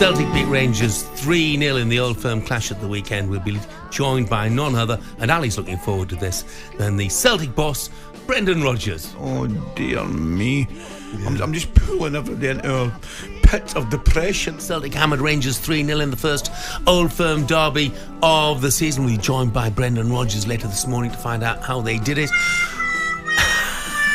Celtic beat Rangers 3-0 in the Old Firm clash at the weekend. We'll be joined by none other, and Ali's looking forward to this, than the Celtic boss, Brendan Rodgers. Oh, dear me. Yeah. I'm just pulling everybody into a pit of depression. Celtic hammered Rangers 3-0 in the first Old Firm derby of the season. We'll be joined by Brendan Rodgers later this morning to find out how they did it.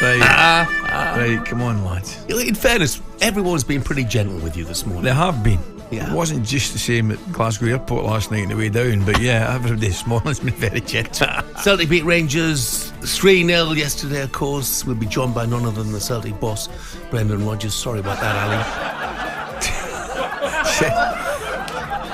Right, come on, lads. In fairness, everyone's been pretty gentle with you this morning. They have been. Yeah. It wasn't just the same at Glasgow Airport last night on the way down, but yeah, every day this morning's been very gentle. Celtic beat Rangers 3-0 yesterday, of course. We'll be joined by none other than the Celtic boss, Brendan Rodgers. Sorry about that,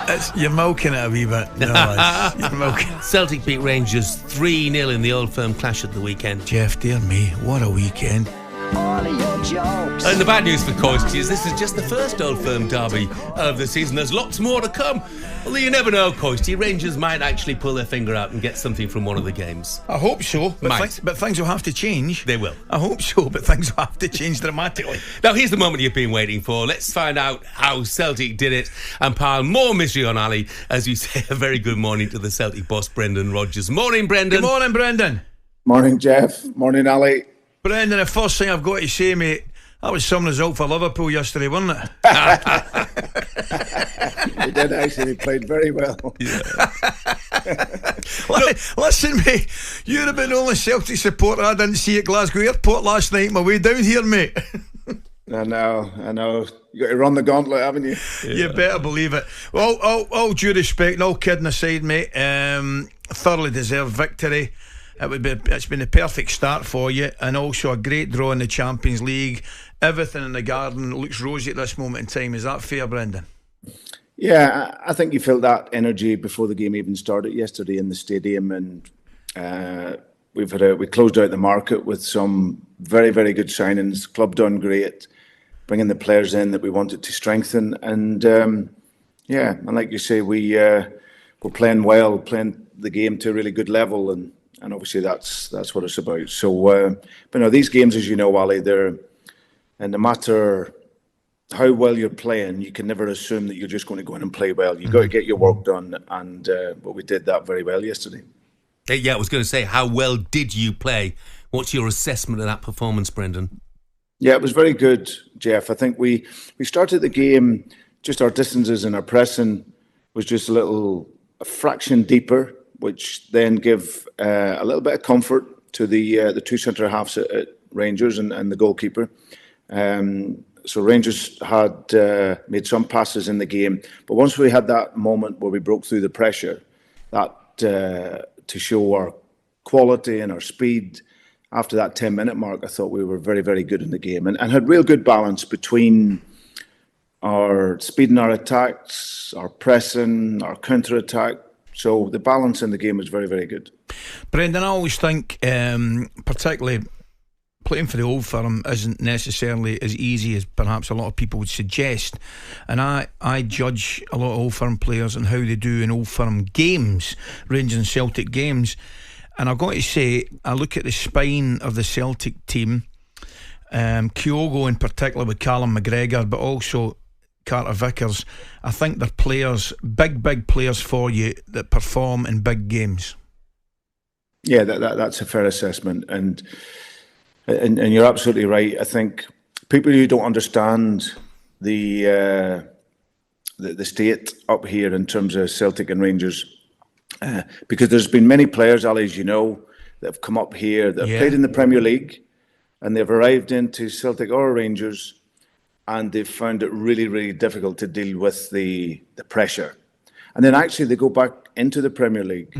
Ali. You're milking it a wee bit. No, lads, you're milking. Celtic beat Rangers 3-0 in the Old Firm clash at the weekend. Jeff, dear me, what a weekend. And the bad news for McCoist is this is just the first Old Firm derby of the season. There's lots more to come. Although you never know, Coisty. Rangers might actually pull their finger out and get something from one of the games. I hope so, but things will have to change. They will. I hope so, but things will have to change dramatically. Now here's the moment you've been waiting for. Let's find out how Celtic did it and pile more misery on Ali as you say a very good morning to the Celtic boss, Brendan Rodgers. Morning, Brendan. Good morning, Brendan. Morning, Jeff. Morning, Ali. Brendan, the first thing I've got to say, mate, that was some result for Liverpool yesterday, wasn't it? They did actually. Played very well. Yeah. Listen, mate, you're about the only Celtic supporter I didn't see at Glasgow Airport last night on my way down here, mate. I know. You got to run the gauntlet, haven't you? Yeah. You better believe it. Well, all due respect, and all kidding aside, mate, thoroughly deserved victory. It's been a perfect start for you, and also a great draw in the Champions League. Everything in the garden looks rosy at this moment in time. Is that fair, Brendan? Yeah, I think you felt that energy before the game even started yesterday in the stadium, and we closed out the market with some very, very good signings. The club done great, bringing the players in that we wanted to strengthen, and and like you say, we're playing well, playing the game to a really good level, and obviously that's what it's about. So, but these games, as you know, Ali, and no matter how well you're playing, you can never assume that you're just going to go in and play well. You've got to get your work done, and but we did that very well yesterday. Yeah, I was going to say, how well did you play? What's your assessment of that performance, Brendan? Yeah, it was very good, Jeff. I think we started the game, just our distances and our pressing was just a fraction deeper, which then give a little bit of comfort to the two centre halves at Rangers and the goalkeeper. So Rangers had made some passes in the game, but once we had that moment where we broke through the pressure, that to show our quality and our speed, after that 10-minute mark, I thought we were very, very good in the game and had real good balance between our speed in our attacks, our pressing, our counter-attack. So the balance in the game was very, very good. Brendan, I always think, particularly playing for the Old Firm isn't necessarily as easy as perhaps a lot of people would suggest. And I judge a lot of Old Firm players and how they do in Old Firm games, Rangers and Celtic games. And I've got to say, I look at the spine of the Celtic team, Kyogo in particular with Callum McGregor, but also Carter Vickers. I think they're players, big players for you that perform in big games. Yeah, that's a fair assessment, and you're absolutely right. I think people who don't understand the state up here in terms of Celtic and Rangers, because there's been many players, Ali, as you know, that have come up here that have played in the Premier League, and they've arrived into Celtic or Rangers, and they've found it really, really difficult to deal with the pressure. And then actually they go back into the Premier League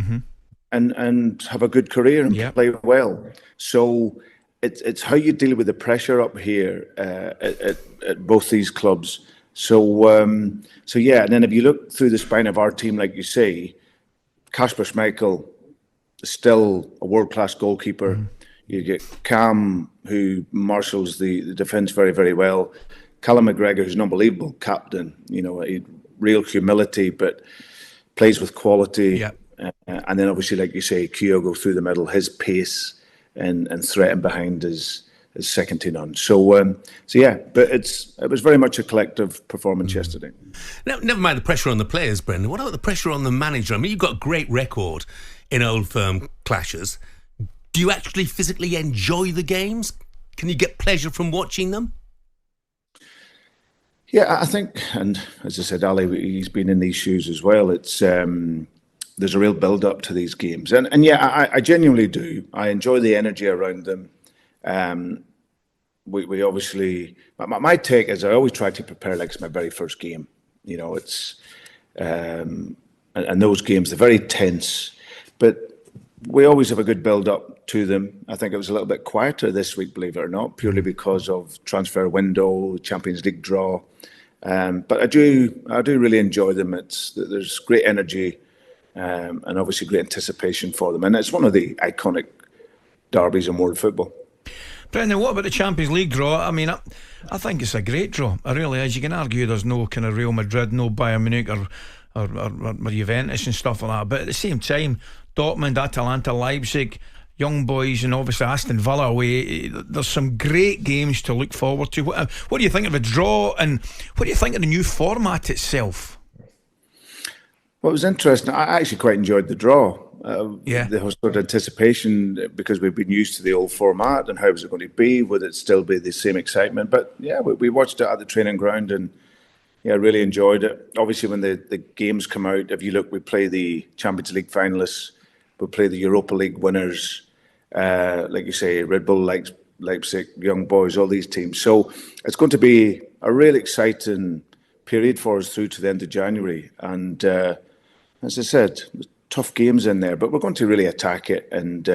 and have a good career and play well. So it's how you deal with the pressure up here at both these clubs. So and then if you look through the spine of our team, like you say, Kasper Schmeichel is still a world-class goalkeeper. You get Cam, who marshals the defence very, very well. Callum McGregor, who's an unbelievable captain, real humility, but plays with quality. And then obviously, like you say, Kyogo through the middle, his pace and threat behind is is second to none. So yeah, but it was very much a collective performance yesterday. Now, never mind the pressure on the players, Brendan. What about the pressure on the manager? I mean, you've got a great record in Old Firm clashes. Do you actually physically enjoy the games? Can you get pleasure from watching them? Yeah, I think, and as I said, Ali, he's been in these shoes as well. It's there's a real build-up to these games, and yeah, I genuinely do. I enjoy the energy around them. We obviously, my take is I always try to prepare like it's my very first game. You know, it's and those games, they're very tense, but we always have a good build-up to them. I think it was a little bit quieter this week, believe it or not, purely because of transfer window, Champions League draw. But I do really enjoy them. There's great energy and obviously great anticipation for them, and it's one of the iconic derbies in world football. Brendan, what about the Champions League draw? I mean, I think it's a great draw. It really is. You can argue there's no kind of Real Madrid, no Bayern Munich or Juventus and stuff like that, but at the same time, Dortmund, Atalanta, Leipzig, Young Boys, and obviously Aston Villa away. There's some great games to look forward to. What do you think of the draw, and what do you think of the new format itself? Well, it was interesting. I actually quite enjoyed the draw. The whole sort of anticipation, because we've been used to the old format and how was it going to be? Would it still be the same excitement? But yeah, we watched it at the training ground and yeah, really enjoyed it. Obviously, when the games come out, if you look, we play the Champions League finalists, we play the Europa League winners, like you say, Red Bull, Leipzig, Young Boys, all these teams. So it's going to be a really exciting period for us through to the end of January. And as I said, tough games in there, but we're going to really attack it. And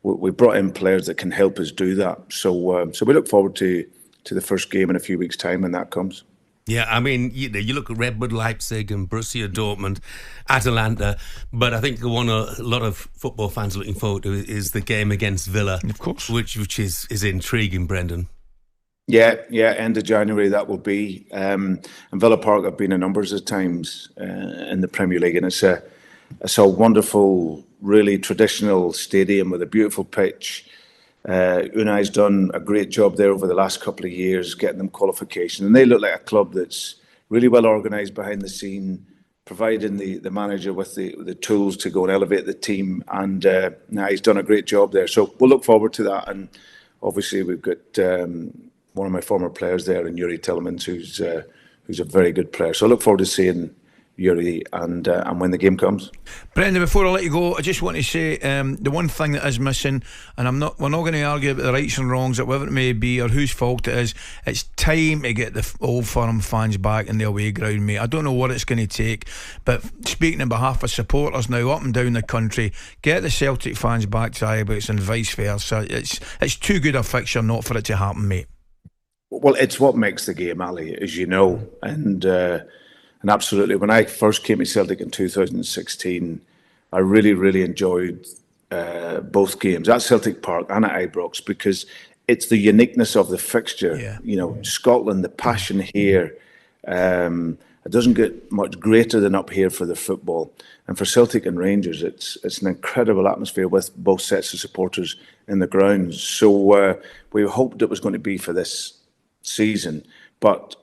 we brought in players that can help us do that. So we look forward to the first game in a few weeks' time when that comes. Yeah, I mean, you look at Red Bull Leipzig and Borussia Dortmund, Atalanta, but I think the one a lot of football fans are looking forward to is the game against Villa, of course, which is intriguing, Brendan. Yeah, end of January that will be. And Villa Park have been a numbers of times in the Premier League, and it's a wonderful, really traditional stadium with a beautiful pitch. Unai's done a great job there over the last couple of years, getting them qualification, and they look like a club that's really well organised behind the scene, providing the manager with the tools to go and elevate the team, and he's done a great job there. So we'll look forward to that, and obviously we've got one of my former players there, in Yuri Tillemans, who's a very good player. So I look forward to seeing Yuri and when the game comes. Brendan, before I let you go, I just want to say the one thing that is missing, and we're not going to argue about the rights and wrongs or whatever it may be or whose fault it is. It's time to get the Old Firm fans back in the away ground, mate. I don't know what it's going to take, but speaking on behalf of supporters now up and down the country, get the Celtic fans back to Ibrox and vice versa. It's too good a fixture not for it to happen, mate. Well, it's what makes the game, Ali, as you know, and absolutely, when I first came to Celtic in 2016, I really, really enjoyed both games at Celtic Park and at Ibrox, because it's the uniqueness of the fixture. Yeah. You know, Scotland, the passion here, it doesn't get much greater than up here for the football. And for Celtic and Rangers, it's an incredible atmosphere with both sets of supporters in the grounds. So we hoped it was going to be for this season, but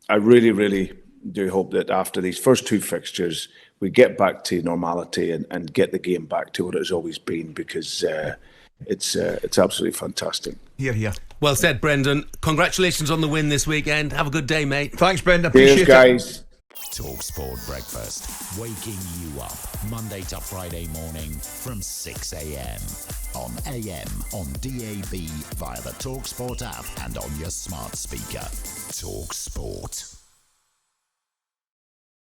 I really, really do hope that after these first two fixtures we get back to normality and get the game back to what it has always been, because it's absolutely fantastic. Here. Well said, Brendan. Congratulations on the win this weekend. Have a good day, mate. Thanks, Brendan. Appreciate Cheers, guys. talkSPORT Breakfast, waking you up Monday to Friday morning from 6 a.m. on AM, on DAB, via the talkSPORT app and on your smart speaker. talkSPORT.